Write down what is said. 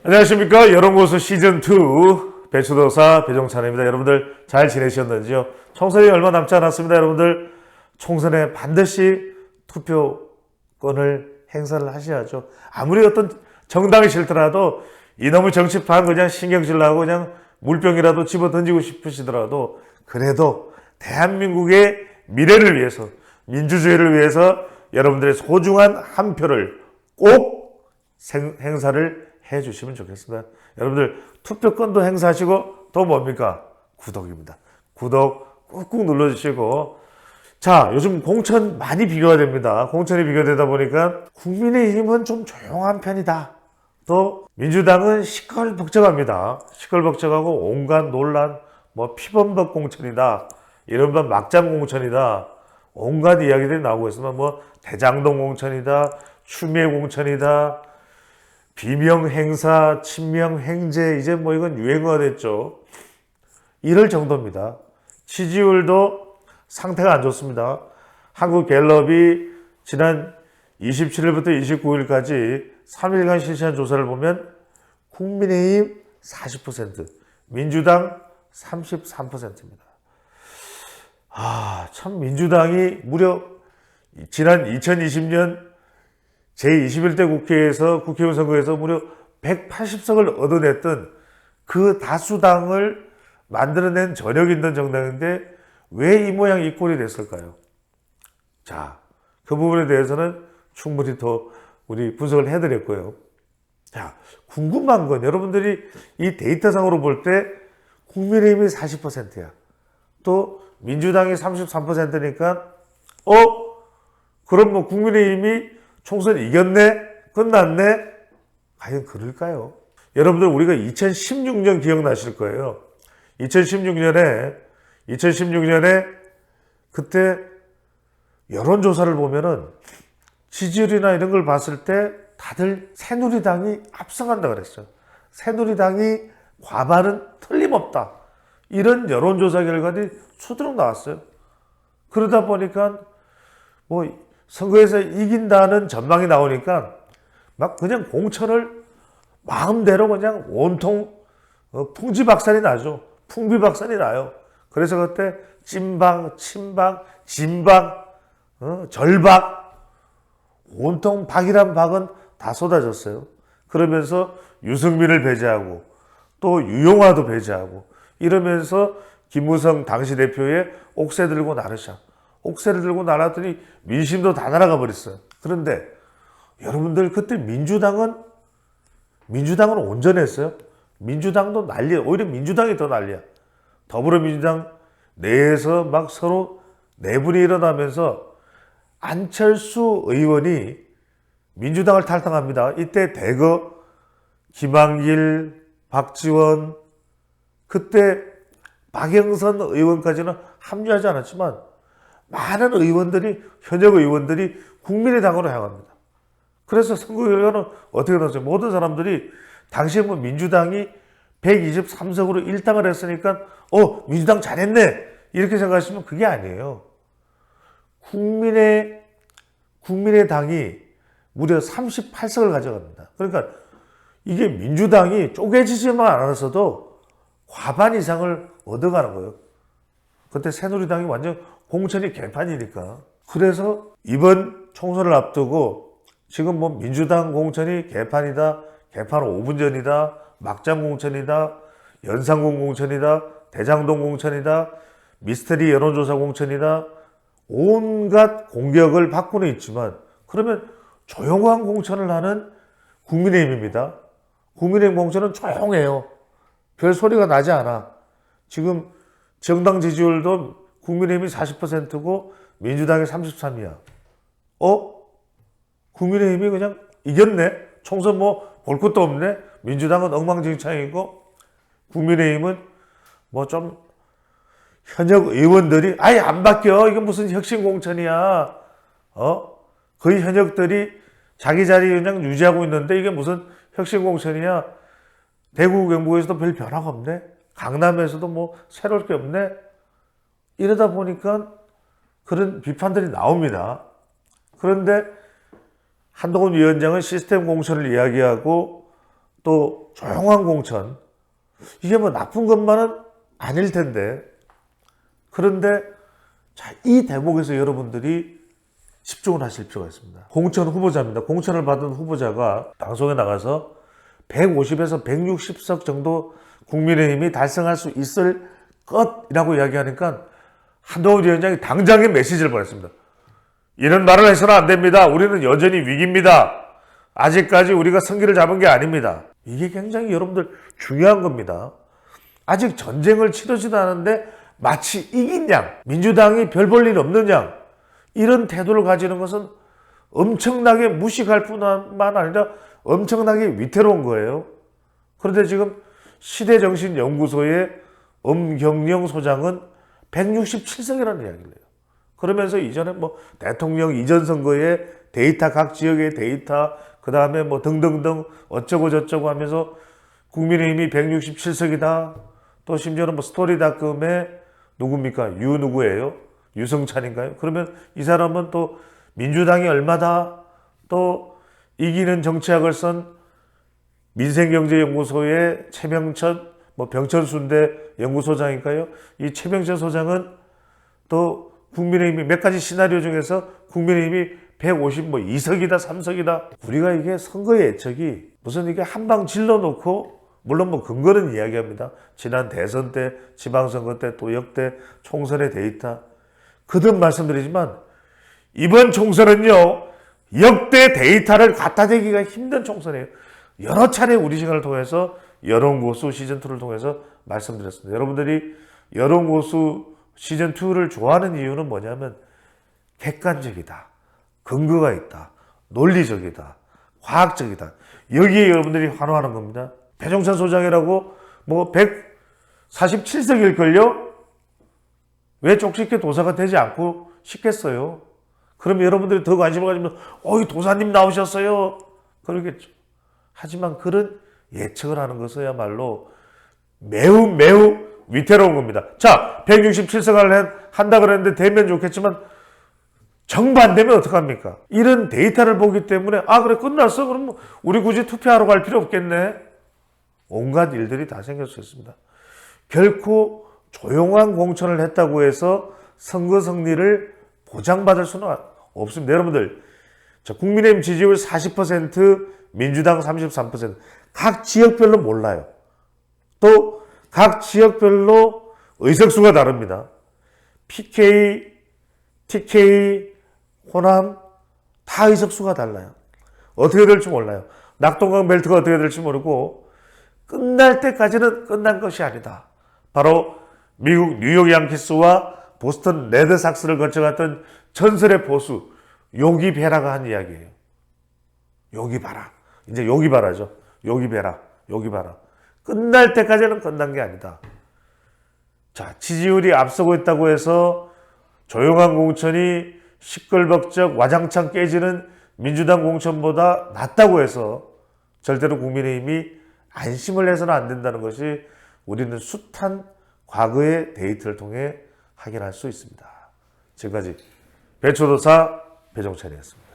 안녕하십니까. 여론고수 시즌2 배추도사 배종찬입니다. 여러분들 잘 지내셨는지요? 총선이 얼마 남지 않았습니다. 여러분들 총선에 반드시 투표권을 행사를 하셔야죠. 아무리 어떤 정당이 싫더라도 이놈의 정치판 그냥 신경질나고 그냥 물병이라도 집어 던지고 싶으시더라도 그래도 대한민국의 미래를 위해서, 민주주의를 위해서 여러분들의 소중한 한 표를 꼭 행사를 해주시면 좋겠습니다. 여러분들 투표권도 행사하시고 또 뭡니까? 구독입니다. 구독 꾹꾹 눌러주시고, 자, 요즘 공천 많이 비교가 됩니다. 공천이 비교되다 보니까 국민의힘은 좀 조용한 편이다. 또 민주당은 시끌벅적합니다. 시끌벅적하고 온갖 논란, 뭐 피범벅 공천이다, 이른바 막장 공천이다, 온갖 이야기들이 나오고 있으면 뭐 대장동 공천이다, 추미애 공천이다, 비명 행사, 친명 행제, 이제 뭐 이건 유행어가 됐죠. 이럴 정도입니다. 지지율도 상태가 안 좋습니다. 한국갤럽이 지난 27일부터 29일까지 3일간 실시한 조사를 보면 국민의힘 40%, 민주당 33%입니다. 참 민주당이 무려 지난 2020년 제21대 국회에서 국회의원 선거에서 무려 180석을 얻어냈던 그 다수당을 만들어낸 저력 있는 정당인데 왜 이 모양 이 꼴이 됐을까요? 자, 그 부분에 대해서는 충분히 더 우리 분석을 해드렸고요. 자, 궁금한 건 여러분들이 이 데이터상으로 볼 때 국민의힘이 40%야. 또 민주당이 33%니까 그럼 뭐 국민의힘이 총선 이겼네? 끝났네? 과연 그럴까요? 여러분들 우리가 2016년 기억나실 거예요. 2016년에 그때 여론조사를 보면은 지지율이나 이런 걸 봤을 때 다들 새누리당이 앞서간다 그랬어요. 새누리당이 과반은 틀림없다. 이런 여론조사 결과들이 수두룩 나왔어요. 그러다 보니까 뭐 선거에서 이긴다는 전망이 나오니까 막 그냥 공천을 마음대로 그냥 온통 풍지박산이 나죠. 풍비박산이 나요. 그래서 그때 찐박, 친박, 진박, 절박, 온통 박이란 박은 다 쏟아졌어요. 그러면서 유승민을 배제하고 또 유용화도 배제하고 이러면서 김무성 당시 대표의 옥새 들고 나르샤, 옥새를 들고 날았더니 민심도 다 날아가 버렸어요. 그런데 여러분들 그때 민주당은 온전했어요. 민주당도 난리야. 오히려 민주당이 더 난리야. 더불어민주당 내에서 막 서로 내분이 일어나면서 안철수 의원이 민주당을 탈당합니다. 이때 대거 김한길, 박지원, 그때 박영선 의원까지는 합류하지 않았지만 많은 의원들이, 현역 의원들이 국민의당으로 향합니다. 그래서 선거 결과는 어떻게 나왔어요? 모든 사람들이 당시에 뭐 민주당이 123석으로 1당을 했으니까 민주당 잘했네 이렇게 생각하시면 그게 아니에요. 국민의당이 무려 38석을 가져갑니다. 그러니까 이게 민주당이 쪼개지지만 않았어도 과반 이상을 얻어가는 거예요. 그때 새누리당이 완전 공천이 개판이니까. 그래서 이번 총선을 앞두고 지금 뭐 민주당 공천이 개판이다, 개판 5분 전이다, 막장 공천이다, 연상군 공천이다, 대장동 공천이다, 미스터리 여론조사 공천이다, 온갖 공격을 받고는 있지만 그러면 조용한 공천을 하는 국민의힘입니다. 국민의힘 공천은 조용해요. 별 소리가 나지 않아. 지금 정당 지지율도 국민의힘이 40%고 민주당이 33이야. 국민의힘이 그냥 이겼네. 총선 뭐 볼 것도 없네. 민주당은 엉망진창이고 국민의힘은 뭐 좀 현역 의원들이 아예 안 바뀌어. 이건 무슨 혁신 공천이야. 거의 현역들이 자기 자리 그냥 유지하고 있는데 이게 무슨 혁신 공천이야. 대구 경북에서도 별 변화가 없네. 강남에서도 뭐 새로울 게 없네. 이러다 보니까 그런 비판들이 나옵니다. 그런데 한동훈 위원장은 시스템 공천을 이야기하고 또 조용한 공천, 이게 뭐 나쁜 것만은 아닐 텐데, 그런데 자, 이 대목에서 여러분들이 집중을 하실 필요가 있습니다. 공천 후보자입니다. 공천을 받은 후보자가 방송에 나가서 150에서 160석 정도 국민의힘이 달성할 수 있을 것이라고 이야기하니까 한동훈 위원장이 당장의 메시지를 보냈습니다. 이런 말을 해서는 안 됩니다. 우리는 여전히 위기입니다. 아직까지 우리가 승기를 잡은 게 아닙니다. 이게 굉장히 여러분들 중요한 겁니다. 아직 전쟁을 치르지도 않았는데 마치 이긴 양, 민주당이 별 볼 일 없는 양, 이런 태도를 가지는 것은 엄청나게 무식할 뿐만 아니라 엄청나게 위태로운 거예요. 그런데 지금 시대정신연구소의 엄경영 소장은 167석이라는 이야기를 해요. 그러면서 이전에 뭐 대통령 이전 선거에 데이터, 각 지역의 데이터, 그 다음에 뭐 등등등 어쩌고 저쩌고 하면서 국민의힘이 167석이다. 또 심지어는 뭐 스토리닷컴에 누굽니까? 유 누구예요? 유성찬인가요? 그러면 이 사람은 또 민주당이 얼마다, 또 이기는 정치학을 쓴 민생경제연구소의 최병천, 뭐 병천순대 연구소장인가요? 이 최병천 소장은 또 국민의힘이 몇 가지 시나리오 중에서 국민의힘이 152석이다, 3석이다. 우리가 이게 선거의 예측이 무슨 이게 한 방 질러놓고, 물론 뭐 근거는 이야기합니다. 지난 대선 때, 지방선거 때, 또 역대 총선의 데이터. 거듭 말씀드리지만 이번 총선은요, 역대 데이터를 갖다 대기가 힘든 총선이에요. 여러 차례 우리 시간을 통해서 여론고수 시즌2를 통해서 말씀드렸습니다. 여러분들이 여론고수 시즌2를 좋아하는 이유는 뭐냐면 객관적이다, 근거가 있다, 논리적이다, 과학적이다. 여기에 여러분들이 환호하는 겁니다. 배종찬 소장이라고 뭐 147석일걸요? 왜 쪽집게 도사가 되지 않고 싶겠어요? 그럼 여러분들이 더 관심을 가지면 이 도사님 나오셨어요, 그러겠죠. 하지만 그런 예측을 하는 것이야말로 매우 매우 위태로운 겁니다. 자, 167석을 한다 그랬는데 되면 좋겠지만 정반되면 어떡합니까? 이런 데이터를 보기 때문에 그래 끝났어? 그럼 뭐 우리 굳이 투표하러 갈 필요 없겠네. 온갖 일들이 다 생길 수 있습니다. 결코 조용한 공천을 했다고 해서 선거 승리를 보장받을 수는 없습니다. 여러분들, 국민의힘 지지율 40%, 민주당 33%, 각 지역별로 몰라요. 또 각 지역별로 의석수가 다릅니다. PK, TK, 호남 다 의석수가 달라요. 어떻게 될지 몰라요. 낙동강 벨트가 어떻게 될지 모르고 끝날 때까지는 끝난 것이 아니다. 바로 미국 뉴욕 양키스와 보스턴 레드삭스를 거쳐갔던 전설의 보수 요기 베라가 한 이야기예요. 요기 바라. 이제 요기 바라죠. 요기 베라. 요기 바라. 끝날 때까지는 끝난 게 아니다. 자, 지지율이 앞서고 있다고 해서 조용한 공천이 시끌벅적 와장창 깨지는 민주당 공천보다 낫다고 해서 절대로 국민의힘이 안심을 해서는 안 된다는 것이 우리는 숱한 과거의 데이터를 통해 확인할 수 있습니다. 지금까지 배초도사 배종찬이었습니다.